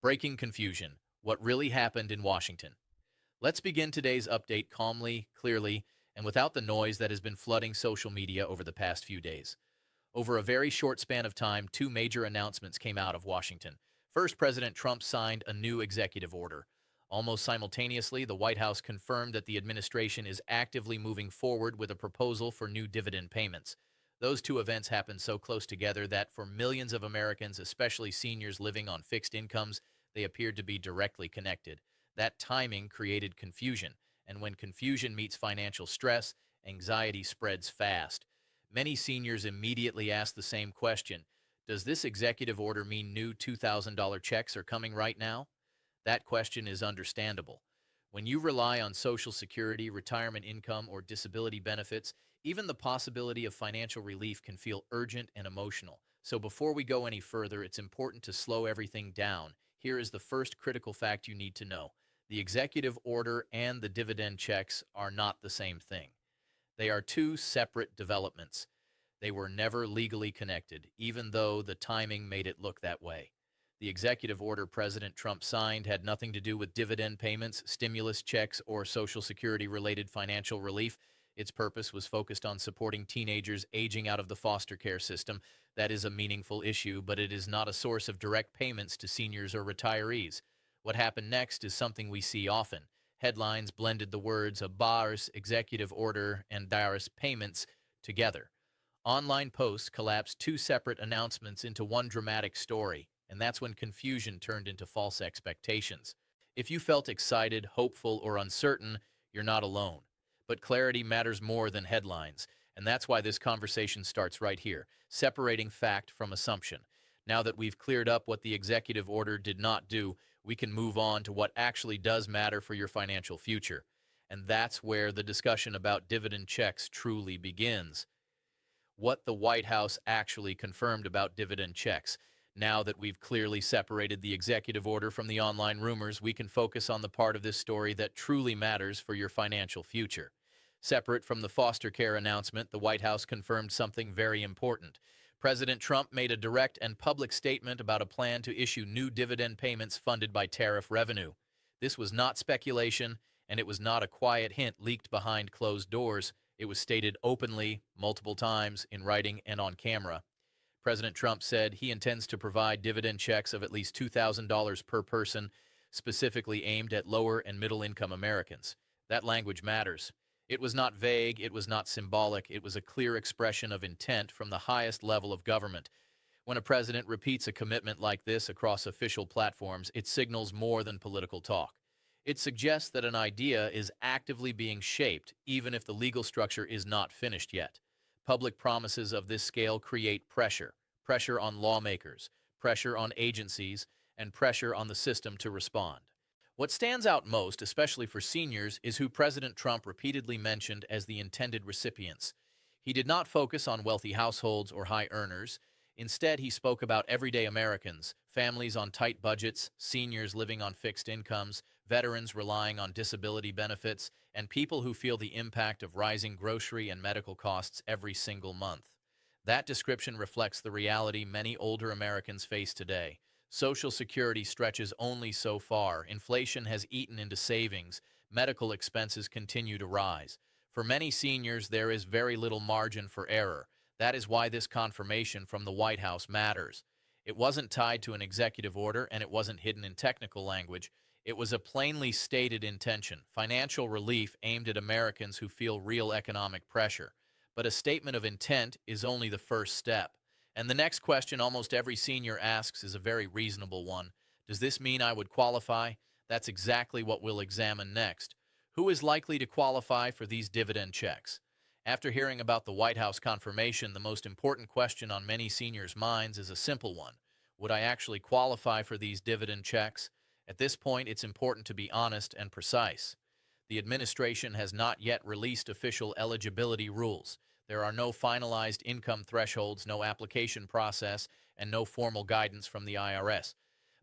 Breaking confusion. What really happened in Washington? Let's begin today's update calmly, clearly, and without the noise that has been flooding social media over the past few days. Over a very short span of time, two major announcements came out of Washington. First, President Trump signed a new executive order. Almost simultaneously, the White House confirmed that the administration is actively moving forward with a proposal for new dividend payments. Those two events happened so close together that for millions of Americans, especially seniors living on fixed incomes, they appeared to be directly connected. That timing created confusion, and when confusion meets financial stress, anxiety spreads fast. Many seniors immediately ask the same question: does this executive order mean new $2,000 checks are coming right now? That question is understandable. When you rely on Social Security, retirement income, or disability benefits, even the possibility of financial relief can feel urgent and emotional. So before we go any further, it's important to slow everything down. Here is the first critical fact you need to know. The executive order and the dividend checks are not the same thing. They are two separate developments. They were never legally connected, even though the timing made it look that way. The executive order President Trump signed had nothing to do with dividend payments, stimulus checks, or Social Security-related financial relief. Its purpose was focused on supporting teenagers aging out of the foster care system. That is a meaningful issue, but it is not a source of direct payments to seniors or retirees. What happened next is something we see often. Headlines blended the words "Bar's executive order" and "Dyrus payments" together. Online posts collapsed two separate announcements into one dramatic story, and that's when confusion turned into false expectations. If you felt excited, hopeful, or uncertain, you're not alone. But clarity matters more than headlines, and that's why this conversation starts right here, separating fact from assumption. Now that we've cleared up what the executive order did not do, we can move on to what actually does matter for your financial future. And that's where the discussion about dividend checks truly begins. What the White House actually confirmed about dividend checks. Now that we've clearly separated the executive order from the online rumors, we can focus on the part of this story that truly matters for your financial future. Separate from the foster care announcement, the White House confirmed something very important. President Trump made a direct and public statement about a plan to issue new dividend payments funded by tariff revenue. This was not speculation, and it was not a quiet hint leaked behind closed doors. It was stated openly, multiple times, in writing and on camera. President Trump said he intends to provide dividend checks of at least $2,000 per person, specifically aimed at lower and middle-income Americans. That language matters. It was not vague, it was not symbolic, it was a clear expression of intent from the highest level of government. When a president repeats a commitment like this across official platforms, it signals more than political talk. It suggests that an idea is actively being shaped, even if the legal structure is not finished yet. Public promises of this scale create pressure on lawmakers, pressure on agencies, and pressure on the system to respond. What stands out most, especially for seniors, is who President Trump repeatedly mentioned as the intended recipients. He did not focus on wealthy households or high earners. Instead, he spoke about everyday Americans, families on tight budgets, seniors living on fixed incomes, veterans relying on disability benefits, and people who feel the impact of rising grocery and medical costs every single month. That description reflects the reality many older Americans face today. Social Security stretches only so far. Inflation has eaten into savings. Medical expenses continue to rise. For many seniors, there is very little margin for error. That is why this confirmation from the White House matters. It wasn't tied to an executive order, and it wasn't hidden in technical language. It was a plainly stated intention, financial relief aimed at Americans who feel real economic pressure. But a statement of intent is only the first step. And the next question almost every senior asks is a very reasonable one. Does this mean I would qualify? That's exactly what we'll examine next. Who is likely to qualify for these dividend checks? After hearing about the White House confirmation, the most important question on many seniors' minds is a simple one. Would I actually qualify for these dividend checks? At this point, it's important to be honest and precise. The administration has not yet released official eligibility rules. There are no finalized income thresholds, no application process, and no formal guidance from the IRS.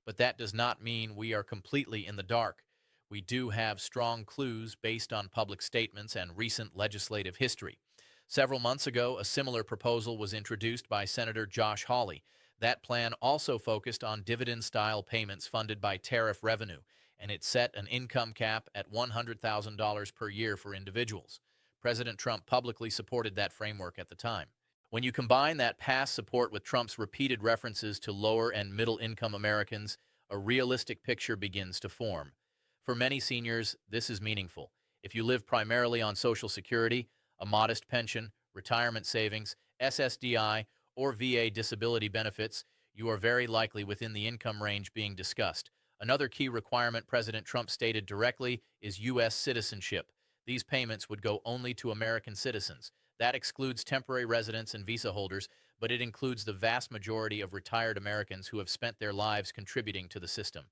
But that does not mean we are completely in the dark. We do have strong clues based on public statements and recent legislative history. Several months ago, a similar proposal was introduced by Senator Josh Hawley. That plan also focused on dividend-style payments funded by tariff revenue, and it set an income cap at $100,000 per year for individuals. President Trump publicly supported that framework at the time. When you combine that past support with Trump's repeated references to lower and middle-income Americans, a realistic picture begins to form. For many seniors, this is meaningful. If you live primarily on Social Security, a modest pension, retirement savings, SSDI, or VA disability benefits, you are very likely within the income range being discussed. Another key requirement President Trump stated directly is U.S. citizenship. These payments would go only to American citizens. That excludes temporary residents and visa holders, but it includes the vast majority of retired Americans who have spent their lives contributing to the system.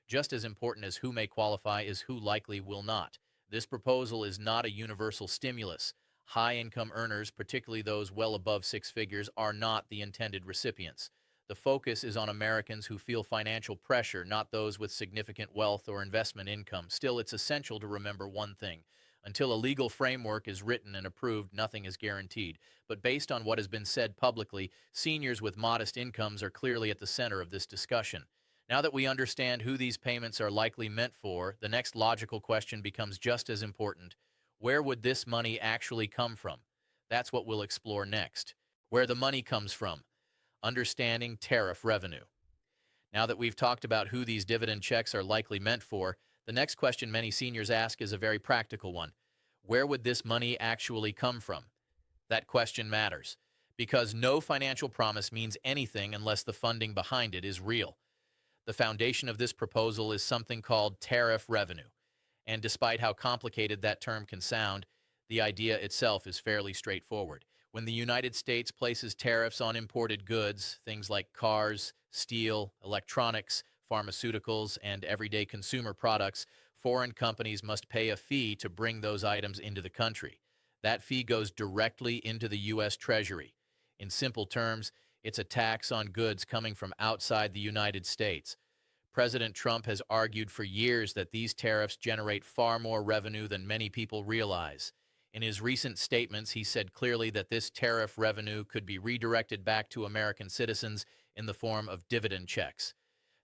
Just as important as who may qualify is who likely will not. This proposal is not a universal stimulus. High-income earners, particularly those well above six figures, are not the intended recipients. The focus is on Americans who feel financial pressure, not those with significant wealth or investment income. Still, it's essential to remember one thing. Until a legal framework is written and approved, nothing is guaranteed. But based on what has been said publicly, seniors with modest incomes are clearly at the center of this discussion. Now that we understand who these payments are likely meant for, the next logical question becomes just as important. Where would this money actually come from? That's what we'll explore next. Where the money comes from. Understanding tariff revenue. Now that we've talked about who these dividend checks are likely meant for, the next question many seniors ask is a very practical one. Where would this money actually come from? That question matters, because no financial promise means anything unless the funding behind it is real. The foundation of this proposal is something called tariff revenue. And despite how complicated that term can sound, the idea itself is fairly straightforward. When the United States places tariffs on imported goods, things like cars, steel, electronics, pharmaceuticals, and everyday consumer products, foreign companies must pay a fee to bring those items into the country. That fee goes directly into the U.S. Treasury. In simple terms, it's a tax on goods coming from outside the United States. President Trump has argued for years that these tariffs generate far more revenue than many people realize. In his recent statements, he said clearly that this tariff revenue could be redirected back to American citizens in the form of dividend checks.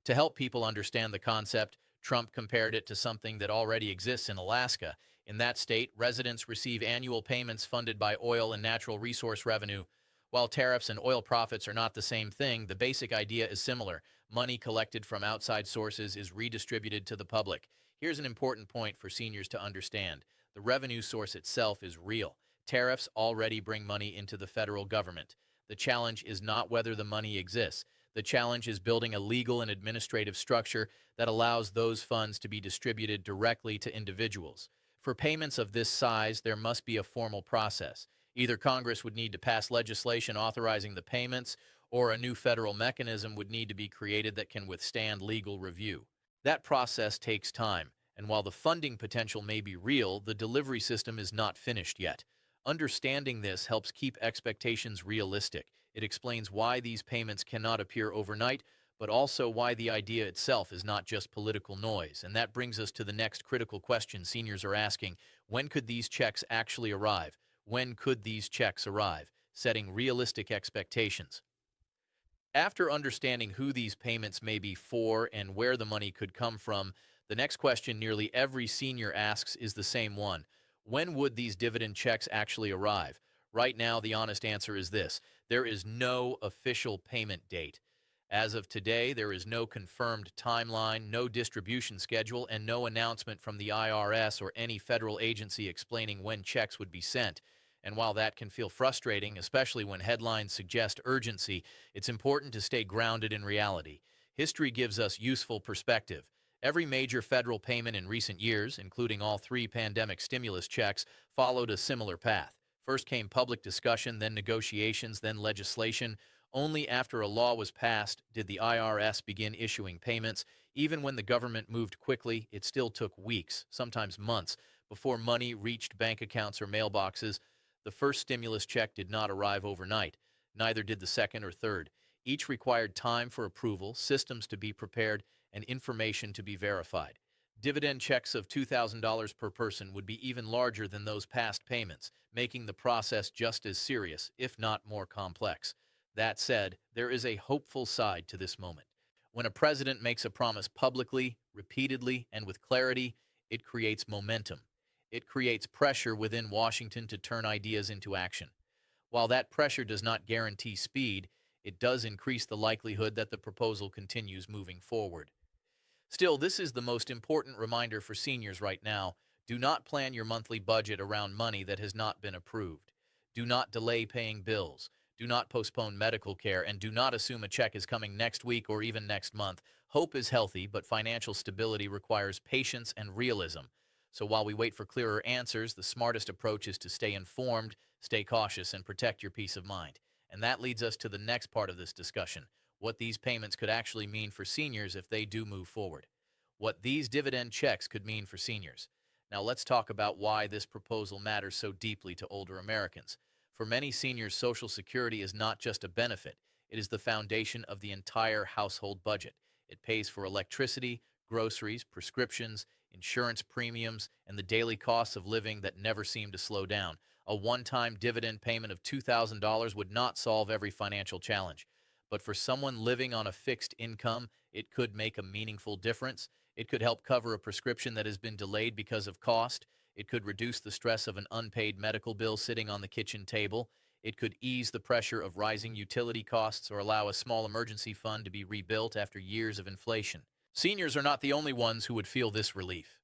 To help people understand the concept, Trump compared it to something that already exists in Alaska. In that state, residents receive annual payments funded by oil and natural resource revenue. While tariffs and oil profits are not the same thing, the basic idea is similar. Money collected from outside sources is redistributed to the public. Here's an important point for seniors to understand. The revenue source itself is real. Tariffs already bring money into the federal government. The challenge is not whether the money exists. The challenge is building a legal and administrative structure that allows those funds to be distributed directly to individuals. For payments of this size, there must be a formal process. Either Congress would need to pass legislation authorizing the payments, or a new federal mechanism would need to be created that can withstand legal review. That process takes time, and while the funding potential may be real, the delivery system is not finished yet. Understanding this helps keep expectations realistic. It explains why these payments cannot appear overnight, but also why the idea itself is not just political noise. And that brings us to the next critical question seniors are asking. When could these checks actually arrive? When could these checks arrive? Setting realistic expectations. After understanding who these payments may be for and where the money could come from, the next question nearly every senior asks is the same one. When would these dividend checks actually arrive? Right now, the honest answer is this. There is no official payment date. As of today, there is no confirmed timeline, no distribution schedule, and no announcement from the IRS or any federal agency explaining when checks would be sent. And while that can feel frustrating, especially when headlines suggest urgency, it's important to stay grounded in reality. History gives us useful perspective. Every major federal payment in recent years, including all three pandemic stimulus checks, followed a similar path. First came public discussion, then negotiations, then legislation. Only after a law was passed did the IRS begin issuing payments. Even when the government moved quickly, it still took weeks, sometimes months, before money reached bank accounts or mailboxes. The first stimulus check did not arrive overnight. Neither did the second or third. Each required time for approval, systems to be prepared, and information to be verified. Dividend checks of $2,000 per person would be even larger than those past payments, making the process just as serious, if not more complex. That said, there is a hopeful side to this moment. When a president makes a promise publicly, repeatedly, and with clarity, it creates momentum. It creates pressure within Washington to turn ideas into action. While that pressure does not guarantee speed, it does increase the likelihood that the proposal continues moving forward. Still, this is the most important reminder for seniors right now. Do not plan your monthly budget around money that has not been approved. Do not delay paying bills. Do not postpone medical care, and do not assume a check is coming next week or even next month. Hope is healthy, but financial stability requires patience and realism. So while we wait for clearer answers, the smartest approach is to stay informed, stay cautious, and protect your peace of mind. And that leads us to the next part of this discussion: what these payments could actually mean for seniors if they do move forward. What these dividend checks could mean for seniors. Now let's talk about why this proposal matters so deeply to older Americans. For many seniors, Social Security is not just a benefit, it is the foundation of the entire household budget. It pays for electricity, groceries, prescriptions, insurance premiums, and the daily costs of living that never seem to slow down. A one-time dividend payment of $2,000 would not solve every financial challenge. But for someone living on a fixed income, it could make a meaningful difference. It could help cover a prescription that has been delayed because of cost. It could reduce the stress of an unpaid medical bill sitting on the kitchen table. It could ease the pressure of rising utility costs or allow a small emergency fund to be rebuilt after years of inflation. Seniors are not the only ones who would feel this relief.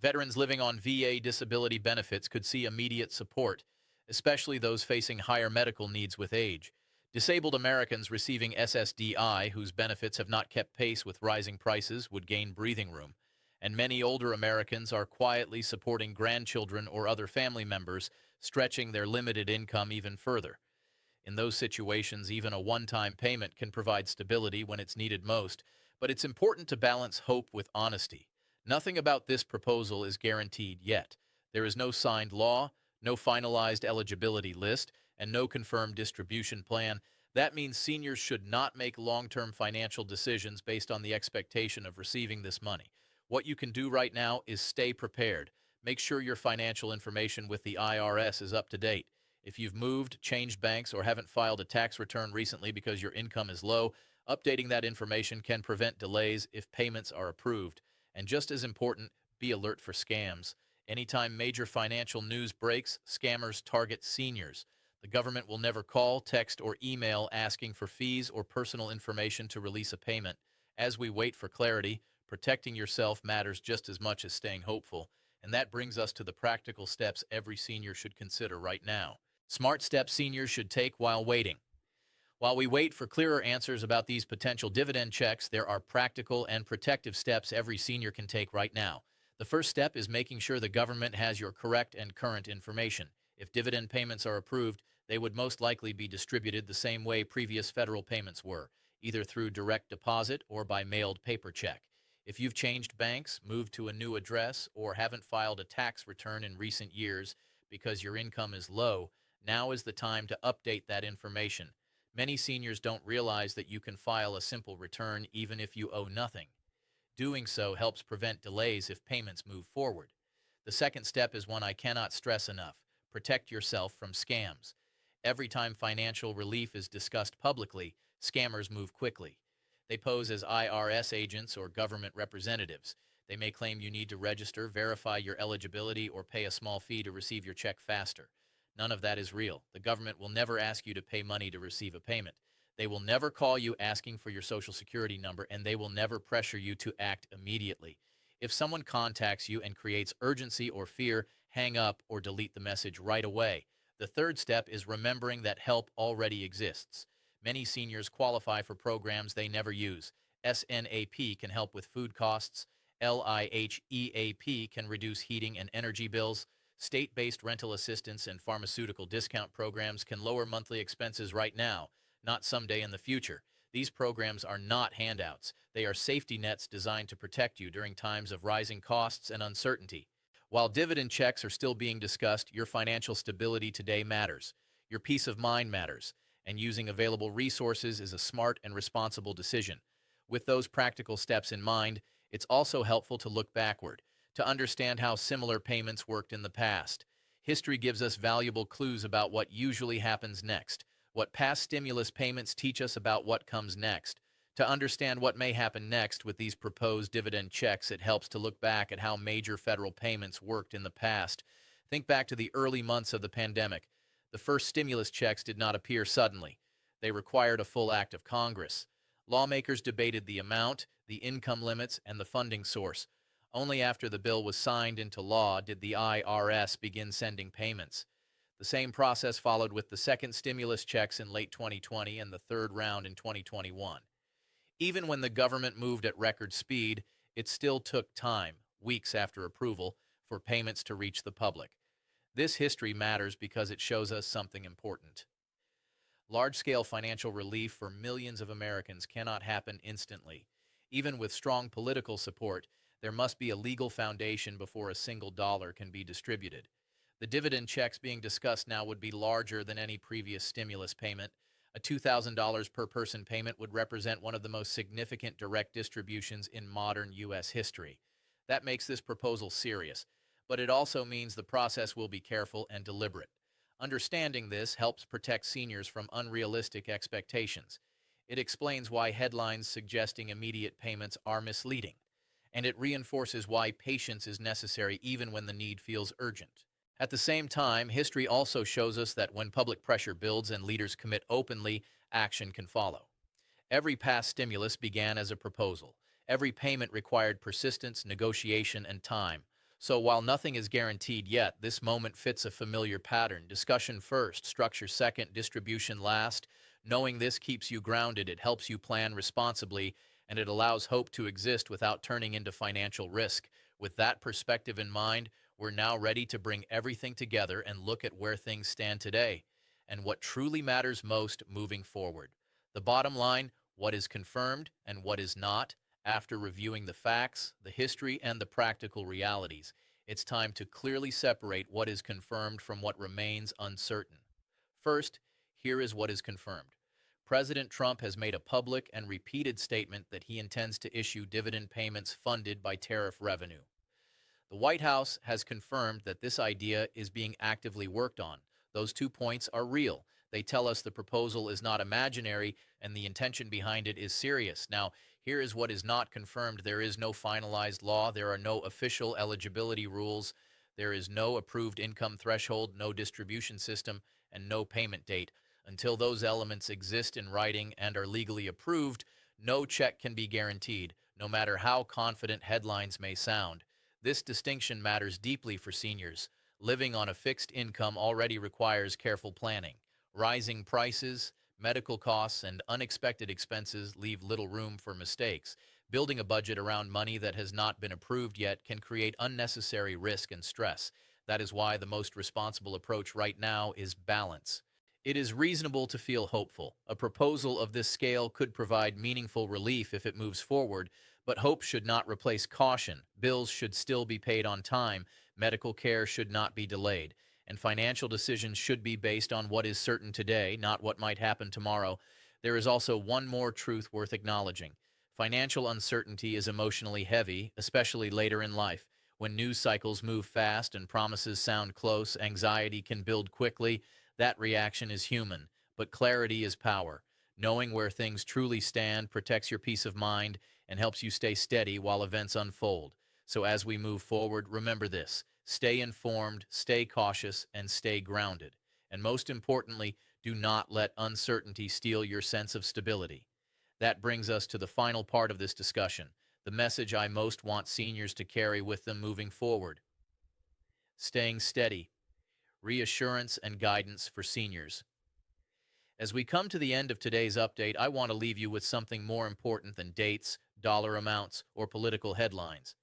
Veterans living on VA disability benefits could see immediate support, especially those facing higher medical needs with age. Disabled Americans receiving SSDI, whose benefits have not kept pace with rising prices, would gain breathing room. And many older Americans are quietly supporting grandchildren or other family members, stretching their limited income even further. In those situations, even a one-time payment can provide stability when it's needed most, but it's important to balance hope with honesty. Nothing about this proposal is guaranteed yet. There is no signed law, no finalized eligibility list, and no confirmed distribution plan. That means seniors should not make long-term financial decisions based on the expectation of receiving this money. What you can do right now is stay prepared. Make sure your financial information with the IRS is up to date. If you've moved, changed banks, or haven't filed a tax return recently because your income is low, updating that information can prevent delays if payments are approved. And just as important, be alert for scams. Anytime major financial news breaks, scammers target seniors. The government will never call, text, or email asking for fees or personal information to release a payment. As we wait for clarity, protecting yourself matters just as much as staying hopeful. And that brings us to the practical steps every senior should consider right now. Smart steps seniors should take while waiting. While we wait for clearer answers about these potential dividend checks, there are practical and protective steps every senior can take right now. The first step is making sure the government has your correct and current information. If dividend payments are approved, they would most likely be distributed the same way previous federal payments were, either through direct deposit or by mailed paper check. If you've changed banks, moved to a new address, or haven't filed a tax return in recent years because your income is low, now is the time to update that information. Many seniors don't realize that you can file a simple return even if you owe nothing. Doing so helps prevent delays if payments move forward. The second step is one I cannot stress enough: protect yourself from scams. Every time financial relief is discussed publicly, scammers move quickly. They pose as IRS agents or government representatives. They may claim you need to register, verify your eligibility, or pay a small fee to receive your check faster. None of that is real. The government will never ask you to pay money to receive a payment. They will never call you asking for your Social Security number, and they will never pressure you to act immediately. If someone contacts you and creates urgency or fear, hang up or delete the message right away. The third step is remembering that help already exists. Many seniors qualify for programs they never use. SNAP can help with food costs. LIHEAP can reduce heating and energy bills. State-based rental assistance and pharmaceutical discount programs can lower monthly expenses right now, not someday in the future. These programs are not handouts. They are safety nets designed to protect you during times of rising costs and uncertainty. While dividend checks are still being discussed, your financial stability today matters. Your peace of mind matters, and using available resources is a smart and responsible decision. With those practical steps in mind, it's also helpful to look backward, to understand how similar payments worked in the past. History gives us valuable clues about what usually happens next. What past stimulus payments teach us about what comes next. To understand what may happen next with these proposed dividend checks, it helps to look back at how major federal payments worked in the past. Think back to the early months of the pandemic. The first stimulus checks did not appear suddenly. They required a full act of Congress. Lawmakers debated the amount, the income limits, and the funding source. Only after the bill was signed into law did the IRS begin sending payments. The same process followed with the second stimulus checks in late 2020 and the third round in 2021. Even when the government moved at record speed, it still took time, weeks after approval, for payments to reach the public. This history matters because it shows us something important. Large-scale financial relief for millions of Americans cannot happen instantly. Even with strong political support, there must be a legal foundation before a single dollar can be distributed. The dividend checks being discussed now would be larger than any previous stimulus payment. A $2,000 per person payment would represent one of the most significant direct distributions in modern U.S. history. That makes this proposal serious, but it also means the process will be careful and deliberate. Understanding this helps protect seniors from unrealistic expectations. It explains why headlines suggesting immediate payments are misleading, and it reinforces why patience is necessary even when the need feels urgent. At the same time, history also shows us that when public pressure builds and leaders commit openly, action can follow. Every past stimulus began as a proposal. Every payment required persistence, negotiation, and time. So while nothing is guaranteed yet, this moment fits a familiar pattern. Discussion first, structure second, distribution last. Knowing this keeps you grounded, it helps you plan responsibly, and it allows hope to exist without turning into financial risk. With that perspective in mind, we're now ready to bring everything together and look at where things stand today and what truly matters most moving forward. The bottom line, what is confirmed and what is not. After reviewing the facts, the history, and the practical realities, it's time to clearly separate what is confirmed from what remains uncertain. First, here is what is confirmed. President Trump has made a public and repeated statement that he intends to issue dividend payments funded by tariff revenue. The White House has confirmed that this idea is being actively worked on. Those 2 points are real. They tell us the proposal is not imaginary and the intention behind it is serious. Now, here is what is not confirmed. There is no finalized law. There are no official eligibility rules. There is no approved income threshold, no distribution system, and no payment date. Until those elements exist in writing and are legally approved, no check can be guaranteed, no matter how confident headlines may sound. This distinction matters deeply for seniors. Living on a fixed income already requires careful planning. Rising prices, medical costs, and unexpected expenses leave little room for mistakes. Building a budget around money that has not been approved yet can create unnecessary risk and stress. That is why the most responsible approach right now is balance. It is reasonable to feel hopeful. A proposal of this scale could provide meaningful relief if it moves forward, but hope should not replace caution. Bills should still be paid on time, medical care should not be delayed, and financial decisions should be based on what is certain today, not what might happen tomorrow. There is also one more truth worth acknowledging. Financial uncertainty is emotionally heavy, especially later in life. When news cycles move fast and promises sound close, anxiety can build quickly. That reaction is human, but clarity is power. Knowing where things truly stand protects your peace of mind and helps you stay steady while events unfold. So as we move forward, remember this: stay informed, stay cautious, and stay grounded. And most importantly, do not let uncertainty steal your sense of stability. That brings us to the final part of this discussion, the message I most want seniors to carry with them moving forward. Staying steady, reassurance and guidance for seniors. As we come to the end of today's update, I want to leave you with something more important than dates, dollar amounts, or political headlines.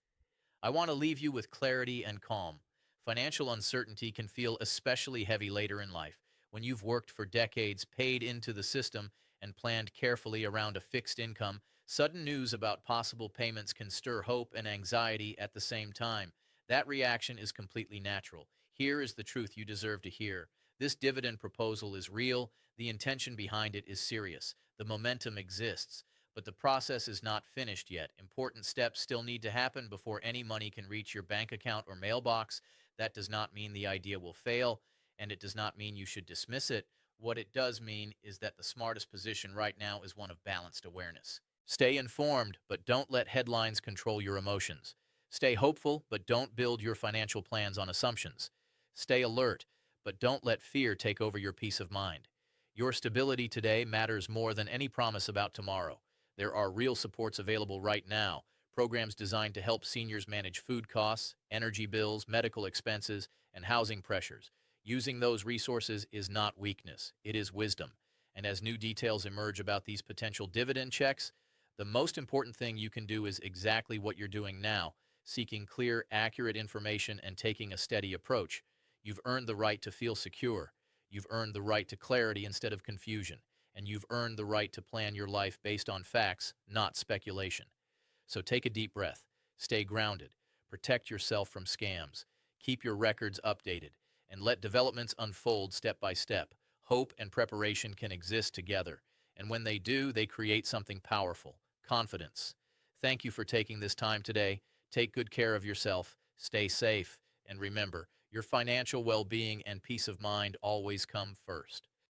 I want to leave you with clarity and calm. Financial uncertainty can feel especially heavy later in life, when you've worked for decades, paid into the system, and planned carefully around a fixed income. Sudden news about possible payments can stir hope and anxiety at the same time. That reaction is completely natural. Here is the truth you deserve to hear. This dividend proposal is real. The intention behind it is serious. The momentum exists. But the process is not finished yet. Important steps still need to happen before any money can reach your bank account or mailbox. That does not mean the idea will fail, and it does not mean you should dismiss it. What it does mean is that the smartest position right now is one of balanced awareness. Stay informed, but don't let headlines control your emotions. Stay hopeful, but don't build your financial plans on assumptions. Stay alert, but don't let fear take over your peace of mind. Your stability today matters more than any promise about tomorrow. There are real supports available right now, programs designed to help seniors manage food costs, energy bills, medical expenses, and housing pressures. Using those resources is not weakness, it is wisdom. And as new details emerge about these potential dividend checks, the most important thing you can do is exactly what you're doing now, seeking clear, accurate information and taking a steady approach. You've earned the right to feel secure. You've earned the right to clarity instead of confusion. And you've earned the right to plan your life based on facts, not speculation. So take a deep breath, stay grounded, protect yourself from scams, keep your records updated, and let developments unfold step by step. Hope and preparation can exist together, and when they do, they create something powerful: confidence. Thank you for taking this time today. Take good care of yourself, stay safe, and remember, your financial well being and peace of mind always come first.